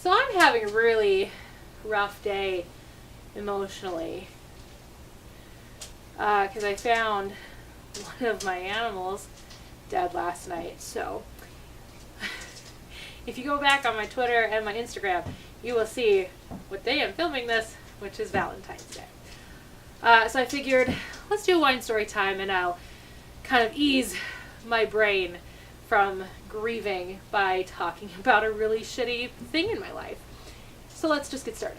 So I'm having a really rough day emotionally because I found one of my animals dead last night. So if you go back on my Twitter and my Instagram, you will see what day I'm filming this, which is Valentine's Day. So I figured, let's do a wine story time, and I'll kind of ease my brain from grieving by talking about a really shitty thing in my life. So let's just get started.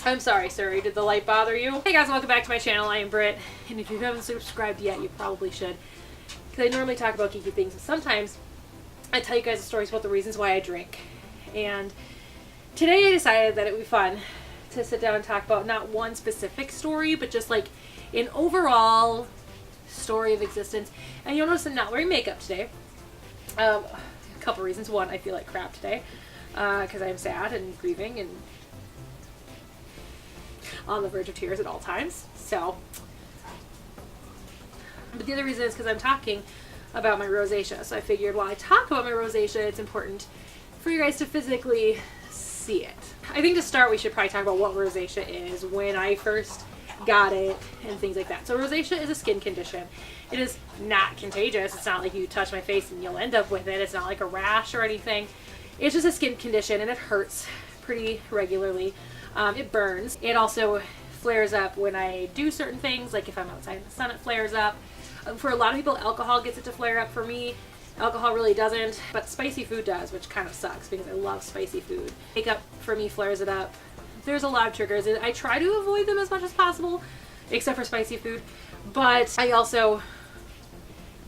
I'm sorry, Surrey. Did the light bother you? Hey guys, welcome back to my channel. I am Britt, and if you haven't subscribed yet, you probably should. Because I normally talk about geeky things, but sometimes I tell you guys stories about the reasons why I drink. And today I decided that it would be fun to sit down and talk about not one specific story, but just like an overall story of existence. And you'll notice I'm not wearing makeup today. A couple reasons. One, I feel like crap today because I'm sad and grieving and on the verge of tears at all times. So, but the other reason is because I'm talking about my rosacea. So I figured while I talk about my rosacea, it's important for you guys to physically see it. I think to start, we should probably talk about what rosacea is, when I first got it, and things like that. So rosacea is a skin condition. It is not contagious. It's not like you touch my face and you'll end up with it. It's not like a rash or anything. It's just a skin condition, and it hurts pretty regularly. It burns. It also flares up when I do certain things, like if I'm outside in the sun, it flares up. For a lot of people, alcohol gets it to flare up. For me, alcohol really doesn't, but spicy food does, which kind of sucks because I love spicy food. Makeup, for me, flares it up. There's a lot of triggers, and I try to avoid them as much as possible, except for spicy food, but I also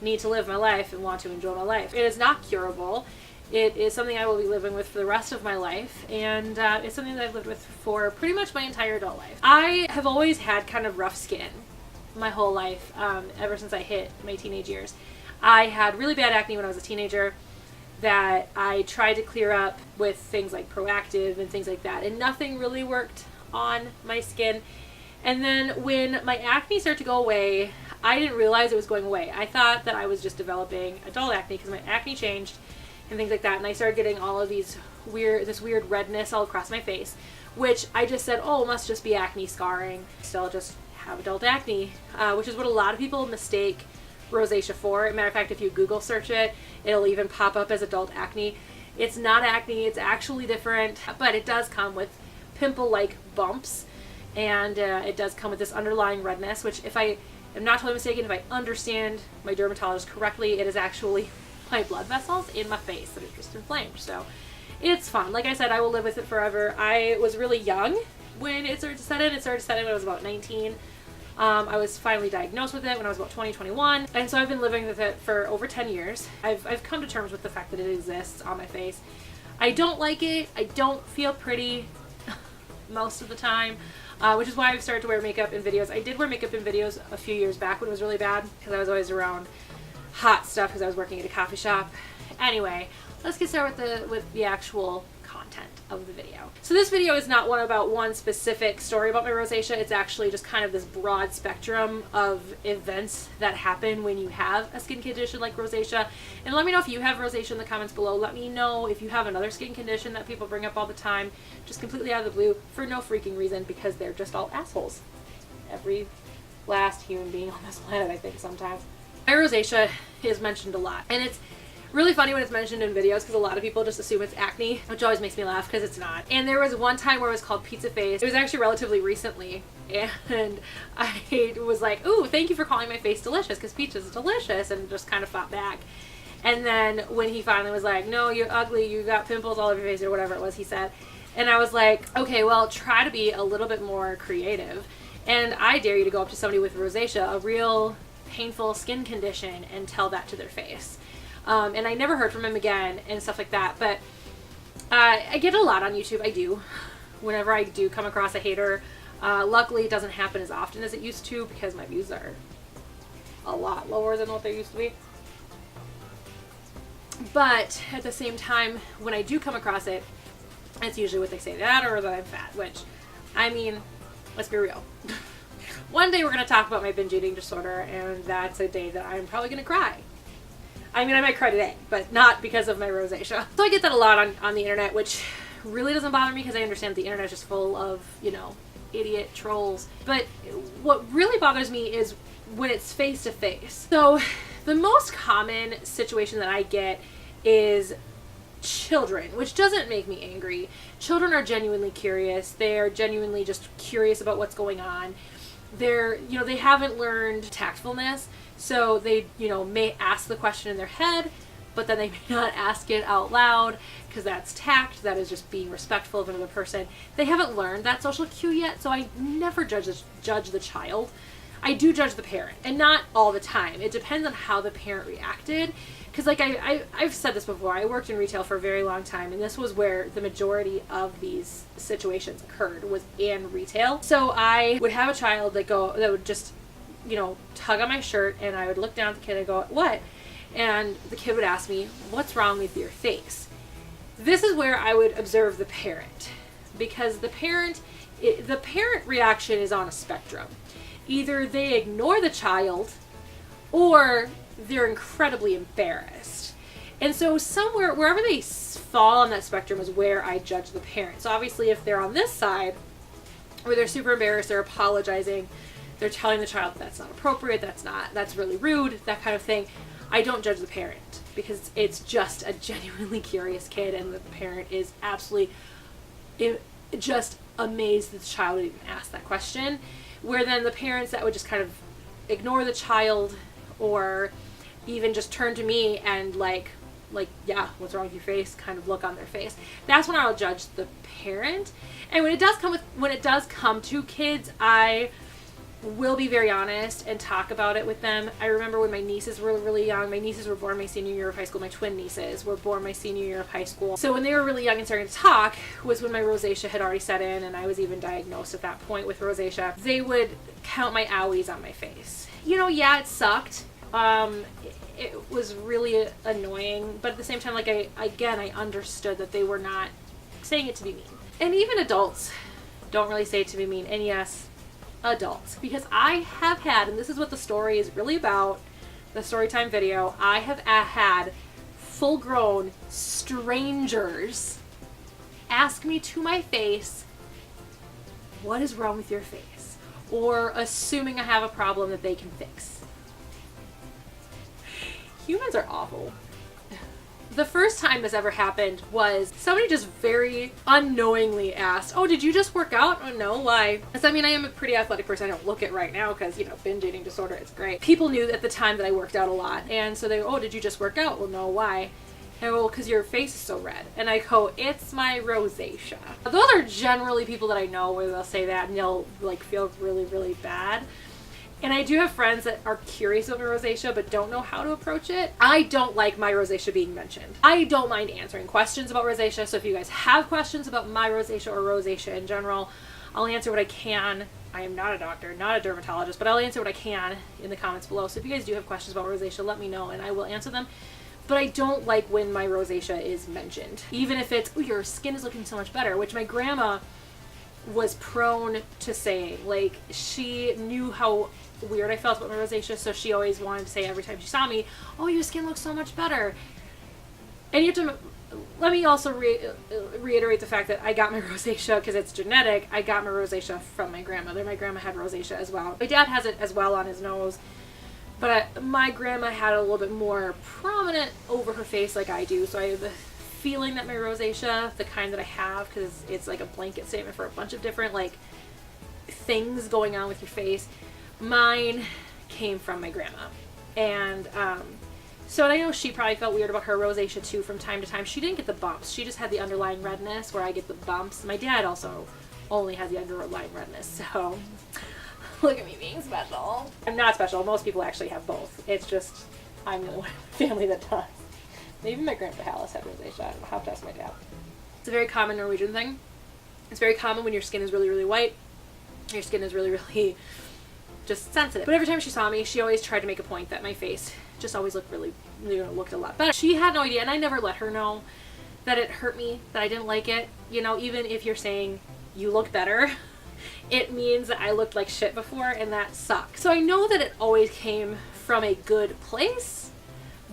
need to live my life and want to enjoy my life. It is not curable. It is something I will be living with for the rest of my life, and it's something that I've lived with for pretty much my entire adult life. I have always had kind of rough skin my whole life, ever since I hit my teenage years. I had really bad acne when I was a teenager that I tried to clear up with things like Proactive and things like that, and nothing really worked on my skin. And then when my acne started to go away, I didn't realize it was going away. I thought that I was just developing adult acne because my acne changed and things like that, and I started getting all of this weird redness all across my face, which I just said, oh, it must just be acne scarring. Still just have adult acne, which is what a lot of people mistake rosacea for. As a matter of fact, if you Google search it, it'll even pop up as adult acne. It's not acne, it's actually different, but it does come with pimple-like bumps, and it does come with this underlying redness, which, if I am not totally mistaken, if I understand my dermatologist correctly, it is actually my blood vessels in my face that are just inflamed. So it's fun. Like I said, I will live with it forever. I was really young when it started to set in. It started to set in when I was about 19. I was finally diagnosed with it when I was about 20, 21. And so I've been living with it for over 10 years. I've come to terms with the fact that it exists on my face. I don't like it. I don't feel pretty most of the time, which is why I've started to wear makeup in videos. I did wear makeup in videos a few years back when it was really bad because I was always around hot stuff because I was working at a coffee shop. Anyway, let's get started with the actual content of the video. So this video is not one about one specific story about my rosacea. It's actually just kind of this broad spectrum of events that happen when you have a skin condition like rosacea. And let me know if you have rosacea in the comments below. Let me know if you have another skin condition that people bring up all the time, just completely out of the blue for no freaking reason, because they're just all assholes. Every last human being on this planet, I think, sometimes. My rosacea is mentioned a lot, and it's really funny when it's mentioned in videos because a lot of people just assume it's acne, which always makes me laugh because it's not. And there was one time where it was called pizza face. It was actually relatively recently, and I was like, ooh, thank you for calling my face delicious, because pizza's delicious, and just kind of fought back. And then when he finally was like, no, you're ugly, you got pimples all over your face, or whatever it was he said, and I was like, okay, well, try to be a little bit more creative, and I dare you to go up to somebody with rosacea, a real painful skin condition, and tell that to their face. And I never heard from him again and stuff like that, but I get a lot on YouTube. I do. Whenever I do come across a hater, luckily it doesn't happen as often as it used to because my views are a lot lower than what they used to be. But at the same time, when I do come across it, it's usually what they say, that or that I'm fat, which, I mean, let's be real. One day we're going to talk about my binge eating disorder, and that's a day that I'm probably going to cry. I mean, I might cry today, but not because of my rosacea. So I get that a lot on the internet, which really doesn't bother me because I understand the internet is just full of, idiot trolls. But what really bothers me is when it's face to face. So the most common situation that I get is children, which doesn't make me angry. Children are genuinely curious. They're genuinely just curious about what's going on. They haven't learned tactfulness, so they, may ask the question in their head, but then they may not ask it out loud because that's tact. That is just being respectful of another person. They haven't learned that social cue yet, so I never judge the child. I do judge the parent, and not all the time. It depends on how the parent reacted. Because I've said this before, I worked in retail for a very long time, and this was where the majority of these situations occurred, was in retail. So I would have a child that would just, tug on my shirt, and I would look down at the kid and go, "What?" And the kid would ask me, "What's wrong with your face?" This is where I would observe the parent, because the parent reaction is on a spectrum. Either they ignore the child, or they're incredibly embarrassed. And so wherever they fall on that spectrum is where I judge the parent. So obviously if they're on this side, where they're super embarrassed, they're apologizing, they're telling the child that's not appropriate, that's really rude, that kind of thing, I don't judge the parent, because it's just a genuinely curious kid, and the parent is absolutely just amazed that the child would even ask that question. Where then the parents that would just kind of ignore the child, or even just turn to me and like, yeah, what's wrong with your face, kind of look on their face. That's when I'll judge the parent. And when it does come to kids, I will be very honest and talk about it with them. I remember when my nieces were really young. My nieces were born my senior year of high school. My twin nieces were born my senior year of high school. So when they were really young and starting to talk was when my rosacea had already set in, and I was even diagnosed at that point with rosacea. They would count my owies on my face. Yeah, it sucked. It was really annoying, but at the same time, I understood that they were not saying it to be mean. And even adults don't really say it to be mean. And yes, adults, because I have had, and this is what the story is really about, the storytime video, I have had full-grown strangers ask me to my face, "What is wrong with your face?" Or assuming I have a problem that they can fix. Humans are awful. The first time this ever happened was somebody just very unknowingly asked, "Oh, did you just work out?" "Oh, no, why?" Because I am a pretty athletic person. I don't look it right now because, binge eating disorder, it's great. People knew at the time that I worked out a lot. And so they go, "Oh, did you just work out?" "Well, no, why?" And I go, "Well, because your face is so red." And I go, "It's my rosacea." Those are generally people that I know where they'll say that and they'll feel really, really bad. And I do have friends that are curious about my rosacea but don't know how to approach it. I don't like my rosacea being mentioned. I don't mind answering questions about rosacea, so if you guys have questions about my rosacea or rosacea in general, I'll answer what I can. I am not a doctor, not a dermatologist, but I'll answer what I can in the comments below. So if you guys do have questions about rosacea, let me know and I will answer them. But I don't like when my rosacea is mentioned. Even if it's, "Oh, your skin is looking so much better," which my grandma was prone to saying. She knew how weird I felt about my rosacea, so she always wanted to say every time she saw me, "Oh, your skin looks so much better." And you have to let me also reiterate the fact that I got my rosacea because it's genetic. I got my rosacea from my grandmother. My grandma had rosacea as well. My dad has it as well on his nose, but my grandma had it a little bit more prominent over her face like I do, so I have a feeling that my rosacea, the kind that I have, because it's like a blanket statement for a bunch of different things going on with your face, mine came from my grandma. And so I know she probably felt weird about her rosacea too from time to time. She didn't get the bumps. She just had the underlying redness where I get the bumps. My dad also only has the underlying redness. So look at me being special. I'm not special. Most people actually have both. It's just I'm the one family that does. Even my grandpa Hallis had rosacea. I'll have to ask my dad. It's a very common Norwegian thing. It's very common when your skin is really, really white. Your skin is really, really just sensitive. But every time she saw me, she always tried to make a point that my face just always looked really, looked a lot better. She had no idea, and I never let her know that it hurt me, that I didn't like it. Even if you're saying you look better, it means that I looked like shit before, and that sucked. So I know that it always came from a good place,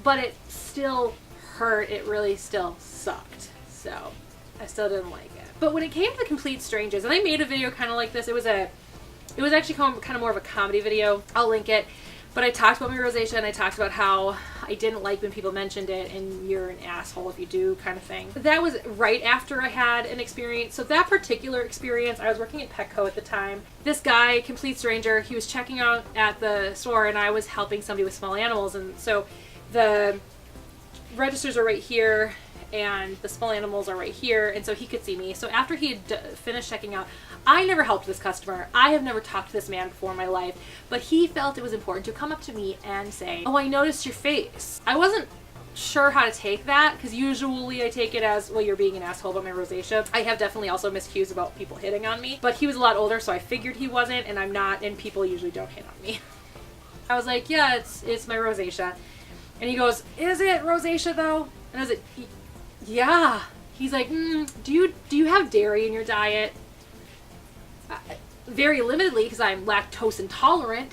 but it still hurt. It really still sucked. So I still didn't like it. But when it came to complete strangers, and I made a video kind of like this, it was actually kind of more of a comedy video. I'll link it. But I talked about my rosacea, and I talked about how I didn't like when people mentioned it, and you're an asshole if you do, kind of thing. That was right after I had an experience. So that particular experience, I was working at Petco at the time. This guy, complete stranger, he was checking out at the store, and I was helping somebody with small animals. And so the registers are right here, and the small animals are right here, and so he could see me. So after he had finished checking out, I never helped this customer. I have never talked to this man before in my life, but he felt it was important to come up to me and say, "Oh, I noticed your face." I wasn't sure how to take that, because usually I take it as, well, you're being an asshole about my rosacea. I have definitely also missed cues about people hitting on me, but he was a lot older, so I figured he wasn't, and I'm not, and people usually don't hit on me. I was like, yeah, it's my rosacea. And he goes, "Is it rosacea though?" And I was like, "Yeah." He's like, do you have dairy in your diet?" Very limitedly, because I'm lactose intolerant.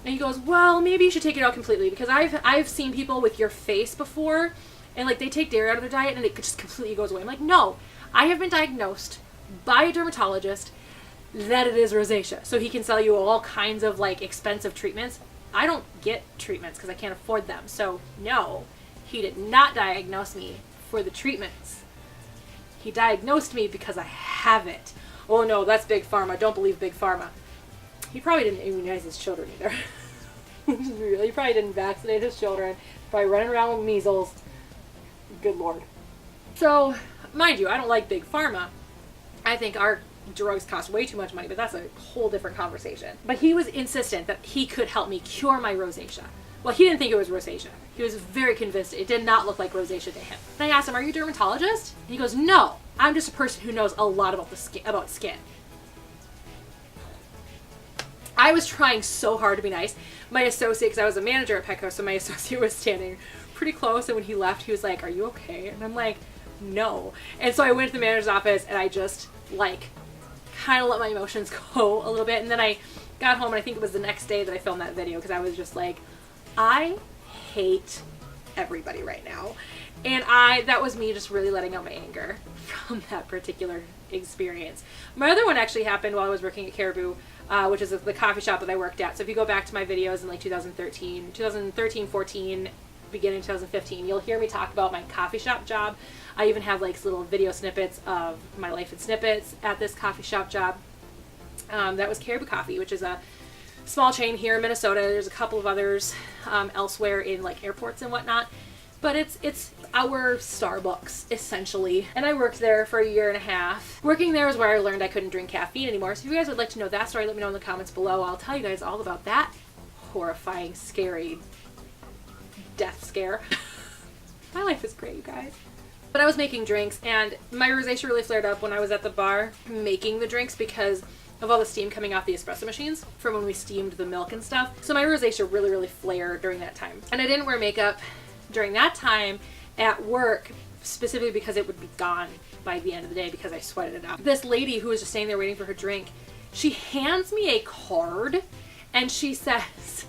And he goes, "Well, maybe you should take it out completely, because I've seen people with your face before, and like they take dairy out of their diet and it just completely goes away." I'm like, "No, I have been diagnosed by a dermatologist that it is rosacea, so he can sell you all kinds of like expensive treatments. I don't get treatments because I can't afford them. So no, he did not diagnose me for the treatments. He diagnosed me because I have it." Oh no, that's Big Pharma. Don't believe Big Pharma. He probably didn't immunize his children either. He probably didn't vaccinate his children. Probably running around with measles. Good Lord. So, mind you, I don't like Big Pharma. I think our drugs cost way too much money, but that's a whole different conversation. But he was insistent that he could help me cure my rosacea. Well, he didn't think it was rosacea. He was very convinced it did not look like rosacea to him. And I asked him, "Are you a dermatologist?" And he goes, "No, I'm just a person who knows a lot about skin." I was trying so hard to be nice. My associate, because I was a manager at Petco, so my associate was standing pretty close, and when he left, he was like, "Are you okay?" And I'm like, "No." And so I went to the manager's office, and I just like kind of let my emotions go a little bit. And then I got home, and I think it was the next day that I filmed that video, because I was just like, I hate everybody right now. And that was me just really letting out my anger from that particular experience. My other one actually happened while I was working at Caribou, which is the coffee shop that I worked at. So if you go back to my videos in like 2013, 14, beginning 2015, you'll hear me talk about my coffee shop job. I even have like little video snippets of my life in snippets at this coffee shop job. That was Caribou Coffee, which is a small chain here in Minnesota. There's a couple of others elsewhere in like airports and whatnot. But it's our Starbucks, essentially. And I worked there for 1.5 years. Working there is where I learned I couldn't drink caffeine anymore. So if you guys would like to know that story, let me know in the comments below. I'll tell you guys all about that horrifying, scary death scare. My life is great, you guys. But I was making drinks, and my rosacea really flared up when I was at the bar making the drinks because of all the steam coming off the espresso machines from when we steamed the milk and stuff. So my rosacea really, really flared during that time. And I didn't wear makeup during that time at work, specifically because it would be gone by the end of the day because I sweated it out. This lady who was just standing there waiting for her drink, she hands me a card and she says,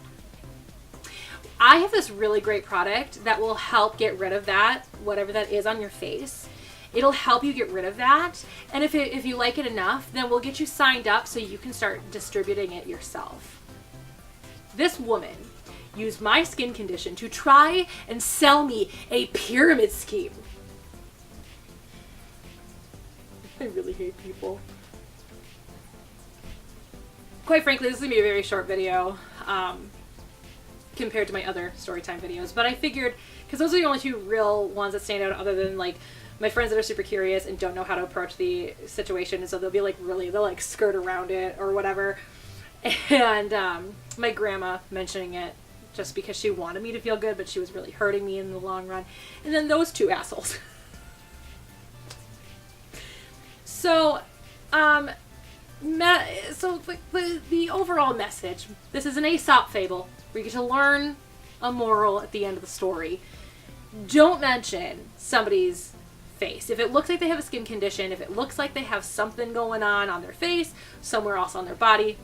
"I have this really great product that will help get rid of that, whatever that is on your face. It'll help you get rid of that. And if you like it enough, then we'll get you signed up so you can start distributing it yourself." This woman used my skin condition to try and sell me a pyramid scheme. I really hate people. Quite frankly, this is going to be a very short video compared to my other storytime videos. But I figured, because those are the only two real ones that stand out other than like my friends that are super curious and don't know how to approach the situation. And so they'll be like they'll like skirt around it or whatever. And my grandma mentioning it just because she wanted me to feel good, but she was really hurting me in the long run. And then those two assholes. So, the overall message, this is an Aesop fable where you get to learn a moral at the end of the story. Don't mention somebody's face. If it looks like they have a skin condition, if it looks like they have something going on their face, somewhere else on their body,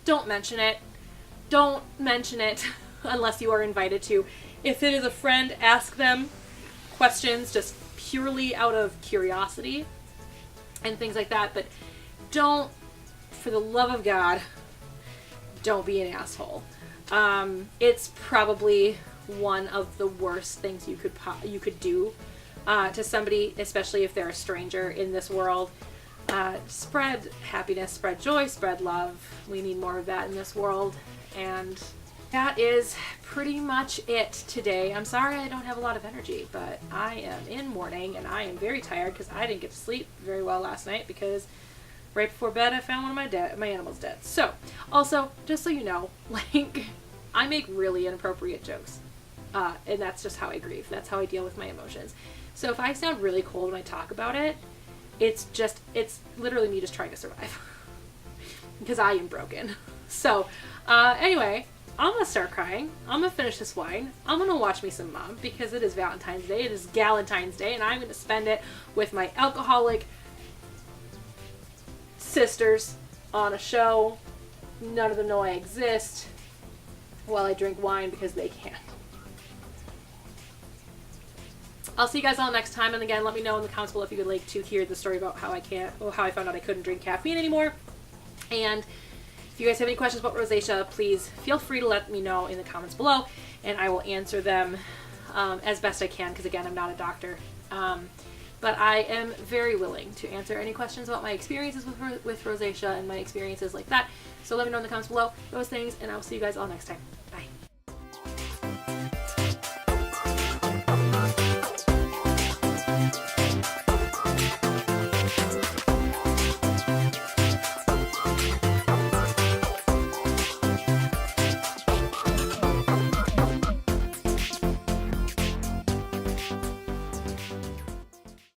don't mention it. Don't mention it unless you are invited to. If it is a friend, ask them questions just purely out of curiosity and things like that, but don't, for the love of God, don't be an asshole. It's probably one of the worst things you could do to somebody, especially if they're a stranger in this world. Spread happiness, spread joy, spread love. We need more of that in this world. And that is pretty much it today. I'm sorry I don't have a lot of energy, but I am in mourning and I am very tired because I didn't get to sleep very well last night because right before bed I found one of my animals dead. So, also, just so you know, like, I make really inappropriate jokes. And that's just how I grieve. That's how I deal with my emotions. So if I sound really cold when I talk about it, it's literally me just trying to survive. Because I am broken. So, anyway, I'm gonna start crying. I'm gonna finish this wine. I'm gonna watch me some Mom because it is Valentine's Day. It is Galentine's Day, and I'm gonna spend it with my alcoholic sisters on a show. None of them know I exist while I drink wine because they can't. I'll see you guys all next time, and again, let me know in the comments below if you would like to hear the story about how I found out I couldn't drink caffeine anymore. And if you guys have any questions about rosacea, please feel free to let me know in the comments below, and I will answer them as best I can, because again, I'm not a doctor. But I am very willing to answer any questions about my experiences with rosacea and my experiences like that. So let me know in the comments below those things, and I will see you guys all next time.